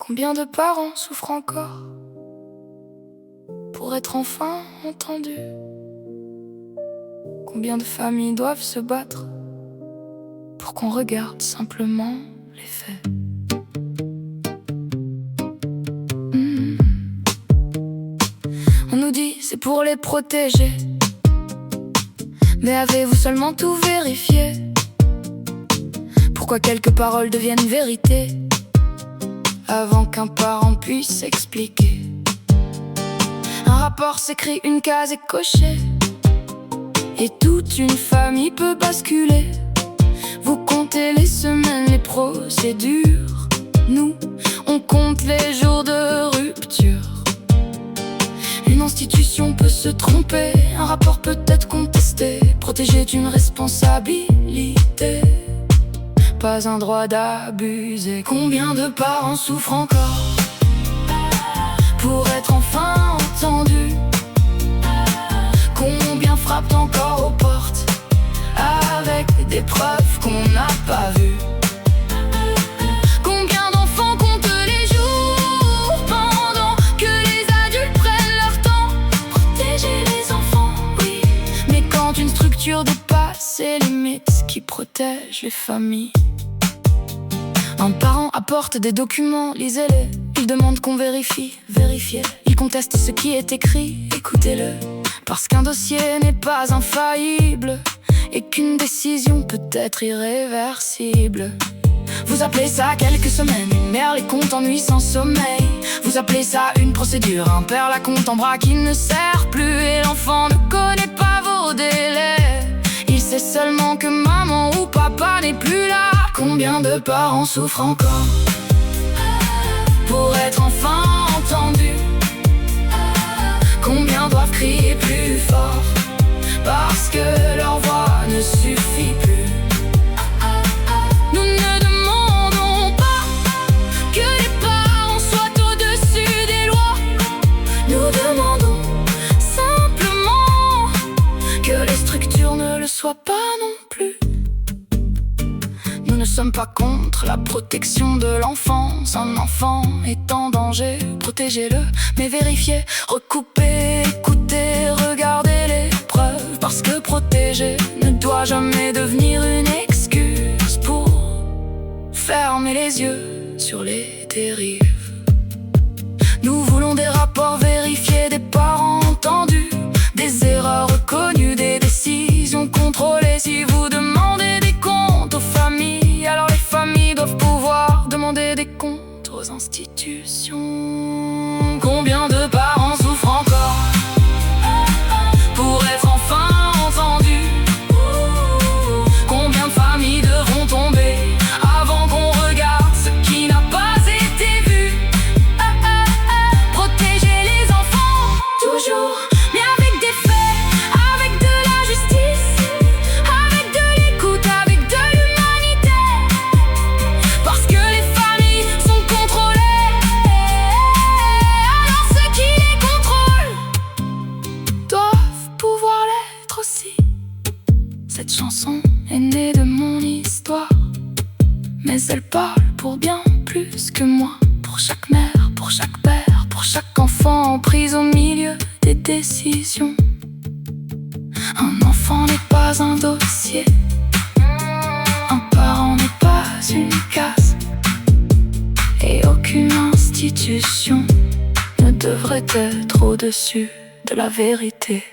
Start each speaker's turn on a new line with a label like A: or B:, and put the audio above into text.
A: Combien de parents souffrent encore pour être enfin entendus? Combien de familles doivent se battre pour qu'on regarde simplement les faits? On nous dit c'est pour les protéger, mais avez-vous seulement tout vérifié? Pourquoi quelques paroles deviennent vérité avant qu'un parent puisse expliquer? Un rapport s'écrit, une case est cochée, et toute une famille peut basculer. Vous comptez les semaines, les procédures, nous, on compte les jours de rupture. Une institution peut se tromper, un rapport peut être contesté. Protéger d'une responsabilité, pas un droit d'abuser. Combien de parents souffrent encore pour être enfin entendus? Combien frappent encore aux portes avec des preuves qu'on n'a pas vues? Combien d'enfants comptent les jours pendant que les adultes prennent leur temps? Protéger les enfants, oui, mais quand une structure dépasse ses limites, qui protège les familles? Un parent apporte des documents, lisez-les. Il demande qu'on vérifie, vérifiez. Il conteste ce qui est écrit, écoutez-le. Parce qu'un dossier n'est pas infaillible et qu'une décision peut être irréversible. Vous appelez ça quelques semaines, une mère les compte en nuit sans sommeil. Vous appelez ça une procédure, un père la compte en bras qui ne sert plus. Et l'enfant ne connaît pas vos délais, il sait seulement que maman ou papa n'est plus là. Combien de parents souffrent encore pour être enfin entendus? Combien doivent crier plus fort parce que leur voix ne suffit plus? Nous ne demandons pas que les parents soient au-dessus des lois. Nous demandons simplement que les structures ne le soient pas non plus. Nous ne sommes pas contre la protection de l'enfance. Un enfant est en danger, protégez-le, mais vérifiez, recoupez, écoutez, regardez les preuves. Parce que protéger ne doit jamais devenir une excuse pour fermer les yeux sur les dérives. Nous voulons des rapports vérifiés, des parents entendus, des erreurs reconnues, des décisions contrôlées. Si vous demandez des comptes aux familles, alors les familles doivent pouvoir demander des comptes aux institutions. Combien de parents souffrent encore pour être enfin entendus? Combien de familles devront tomber avant qu'on regarde ce qui n'a pas été vu? Protéger les enfants, toujours, mais avec des faits, avec de la justice, avec de l'écoute, avec de l'humanité. Parce que les familles sont contrôlées, alors ceux qui les contrôlent doivent pouvoir l'être aussi. Cette chanson est née de mon histoire, mais elle parle pour bien plus que moi. Pour chaque mère, pour chaque père, pour chaque enfant pris au milieu des décisions. Un enfant n'est pas un dossier, un parent n'est pas une case, et aucune institution ne devrait être au-dessus de la vérité.